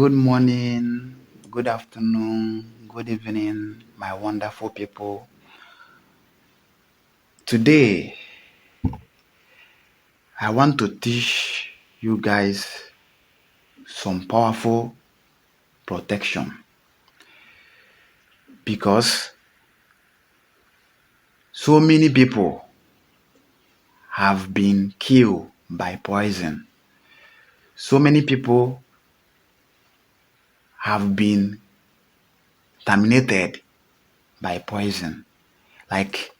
Good morning, good afternoon, good evening, my wonderful people. Today, I want to teach you guys some powerful protection because so many people have been killed by poison. So many people have been terminated by poison, like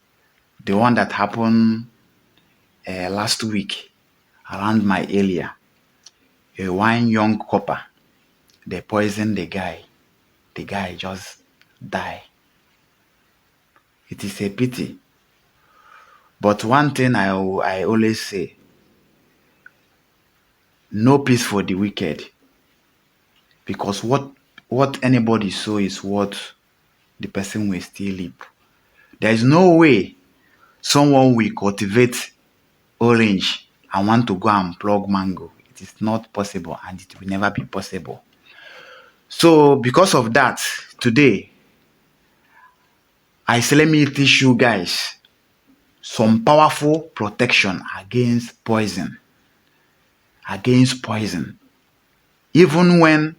the one that happened last week around my area. One young copper, they poisoned the guy. The guy just died. It is a pity. But one thing I always say, no peace for the wicked. Because what anybody sow is what the person will still reap. There is no way someone will cultivate orange and want to go and plug mango. It is not possible and it will never be possible. So because of that, today, I say let me teach you guys some powerful protection against poison. Against poison. Even when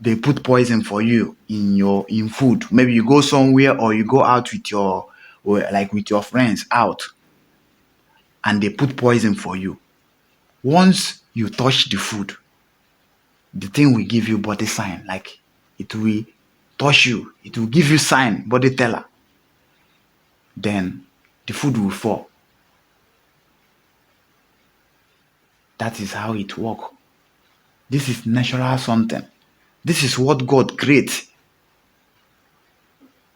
they put poison for you in food, maybe you go somewhere or you go out with your friends out, and they put poison for you. Once you touch the food, the thing will give you body sign, like it will touch you, it will give you sign, body teller. Then the food will fall. That is how it works. This is natural something. This is what God creates.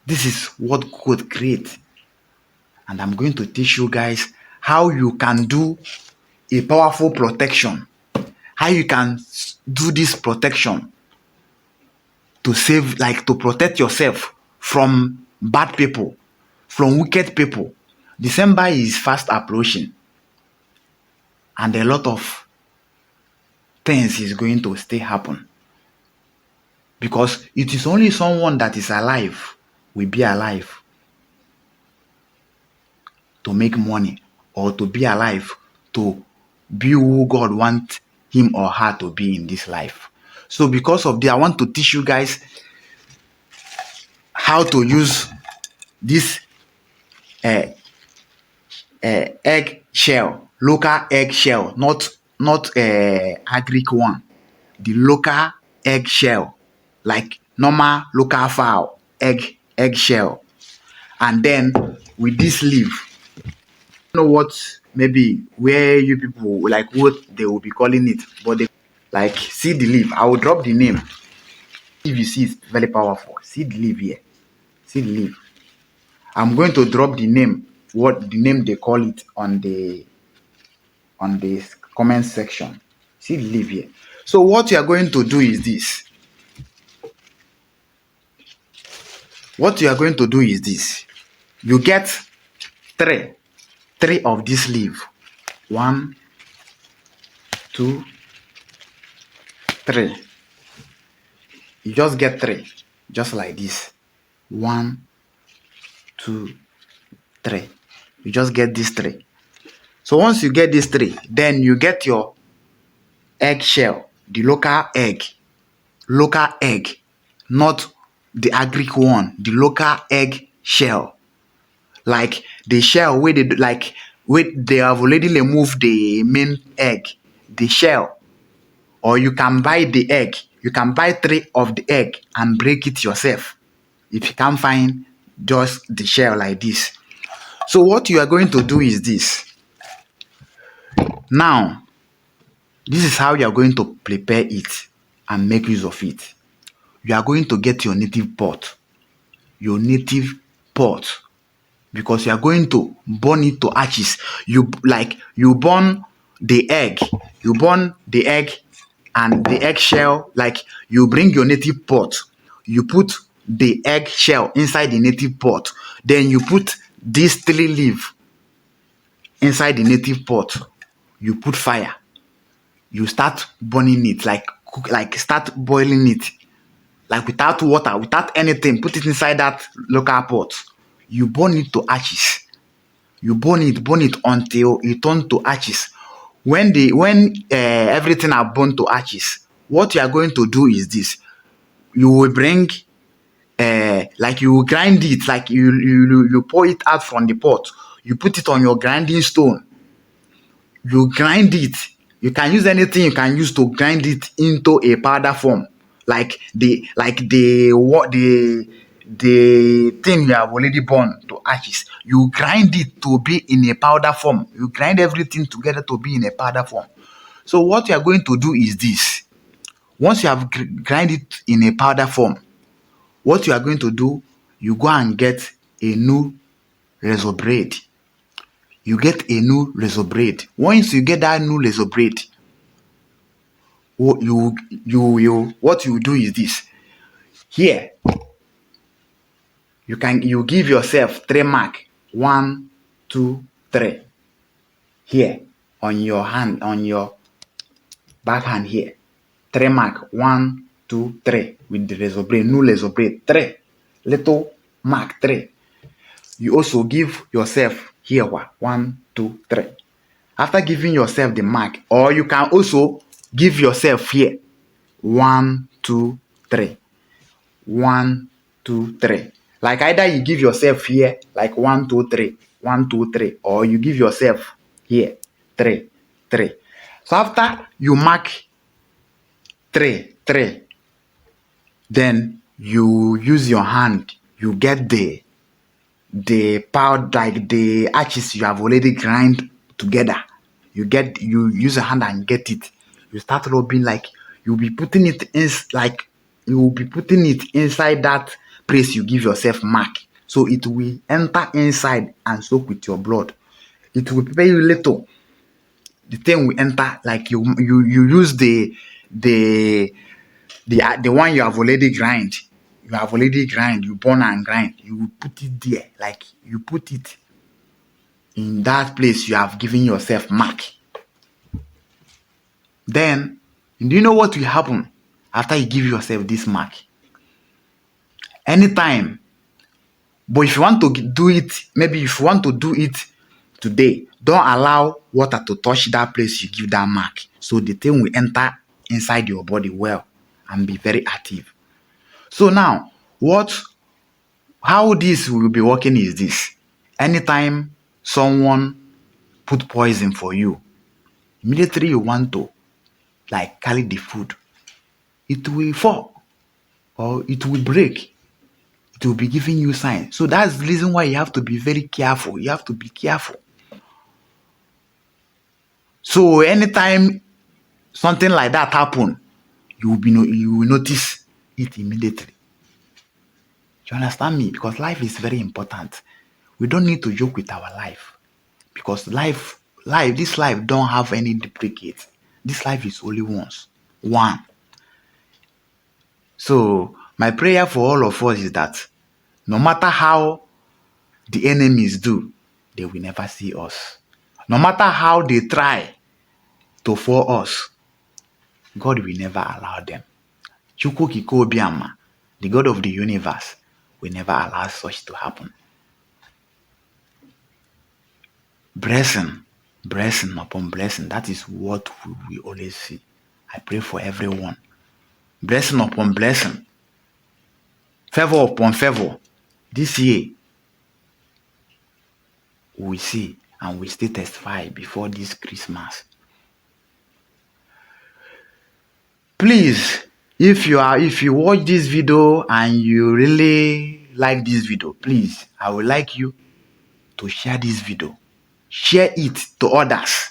This is what God creates. And I'm going to teach you guys how you can do a powerful protection. How you can do this protection to save, like to protect yourself from bad people, from wicked people. December is fast approaching. And a lot of things is going to still happen. Because it is only someone that is alive will be alive to make money, or to be alive to be who God wants him or her to be in this life. So because of that, I want to teach you guys how to use this egg shell, local egg shell, not agric one. The local egg shell, like normal local fowl egg shell. And then with this leaf, know what, maybe where you people like what they will be calling it, but they like, see the leaf. I will drop the name. If you see, it's very powerful. See the leaf here. See the leaf. I'm going to drop the name, what the name they call it on the comment section. See the leaf here. So what you are going to do is this. What you are going to do is this. You get three of this leaf. 1, 2, 3. You just get 3, just like this. 1, 2, 3. You just get these 3. So once you get these 3, then you get your egg shell, the local egg, not the agric one, the local egg shell. Like the shell where they have already removed the main egg, the shell. Or you can buy the egg. You can buy 3 of the egg and break it yourself. If you can't find just the shell like this. So what you are going to do is this. Now, this is how you are going to prepare it and make use of it. You are going to get your native pot. Your native pot. Because you are going to burn it to ashes. You burn the egg. You burn the egg and the eggshell. Like you bring your native pot. You put the eggshell inside the native pot. Then you put these 3 leaves inside the native pot. You put fire. You start burning it, like cook, like start boiling it, like without water, without anything. Put it inside that local pot. You burn it to ashes. You burn it until it turns to ashes. When everything are burned to ashes, what you are going to do is this: you will bring like you will grind it, like you pour it out from the pot. You put it on your grinding stone. You grind it. You can use anything you can use to grind it into a powder form, like the thing you have already burned to ashes. You grind it to be in a powder form. You grind everything together to be in a powder form. So what you are going to do is this: once you have grind it in a powder form, what you are going to do, you go and get a new razor blade. You get a new razor blade. Once you get that new razor blade, what you do is this: here you give yourself 3 mark. 1, 2, 3. Here on your hand, on your back hand here. 3 mark. 1, 2, 3 with the razor blade, new razor blade. 3 little mark. 3. You also give yourself here 1, 2, 3. After giving yourself the mark, or you can also give yourself here 1, 2, 3. 1, 2, 3. Like either you give yourself here like 1, 2, 3, 1, 2, 3, or you give yourself here 3, 3. So after you mark 3, 3, then you use your hand. You get the powder, like the ashes you have already grind together. You use your hand and get it. You start rubbing, like you'll be putting it in, like you will be putting it inside that place you give yourself mark, so it will enter inside and soak with your blood. It will prepare you little. The thing will enter, like you use the one you have already grind. You have already grind. You burn and grind. You will put it there, like you put it in that place you have given yourself mark. Then, do you know what will happen after you give yourself this mark? Anytime. But if you want to do it, maybe if you want to do it today, don't allow water to touch that place you give that mark. So the thing will enter inside your body well and be very active. So now, how this will be working is this: anytime someone put poison for you, immediately you want to like carry the food, it will fall or it will break. It will be giving you signs. So that's the reason why you have to be very careful. You have to be careful. So anytime something like that happen, you will notice it immediately. You understand me? Because life is very important. We don't need to joke with our life, because this life don't have any duplicate. This life is only once, one. So my prayer for all of us is that no matter how the enemies do, they will never see us. No matter how they try to fool us, God will never allow them. Chukwu Kike Obiama, the God of the universe, will never allow such to happen. Blessing upon blessing. That is what we always see. I pray for everyone. Blessing upon blessing. Favor upon favor. This year, we see and we still testify before this Christmas. Please, if you watch this video and you really like this video, please, I would like you to share this video. Share it to others.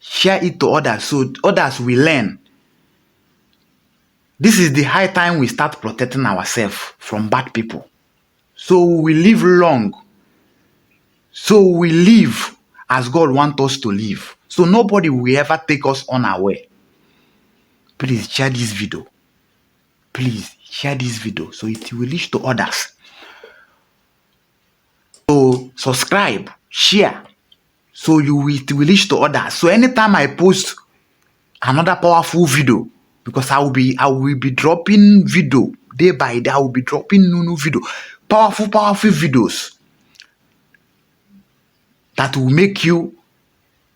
Share it to others so others will learn. This is the high time we start protecting ourselves from bad people. So we live long. So we live as God wants us to live. So nobody will ever take us unaware. Please share this video. Please share this video so it will reach to others. So subscribe, share, so it will reach to others. So anytime I post another powerful video, because I will be dropping video day by day. I will be dropping new video, powerful videos that will make your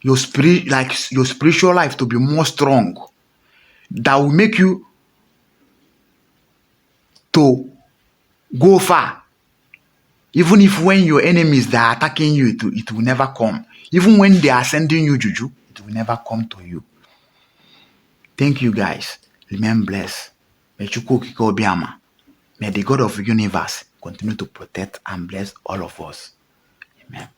your spiritual life to be more strong. That will make you to go far. Even if when your enemies they are attacking you, it will never come. Even when they are sending you juju, it will never come to you. Thank you guys. Remain blessed. May the God of the universe continue to protect and bless all of us. Amen.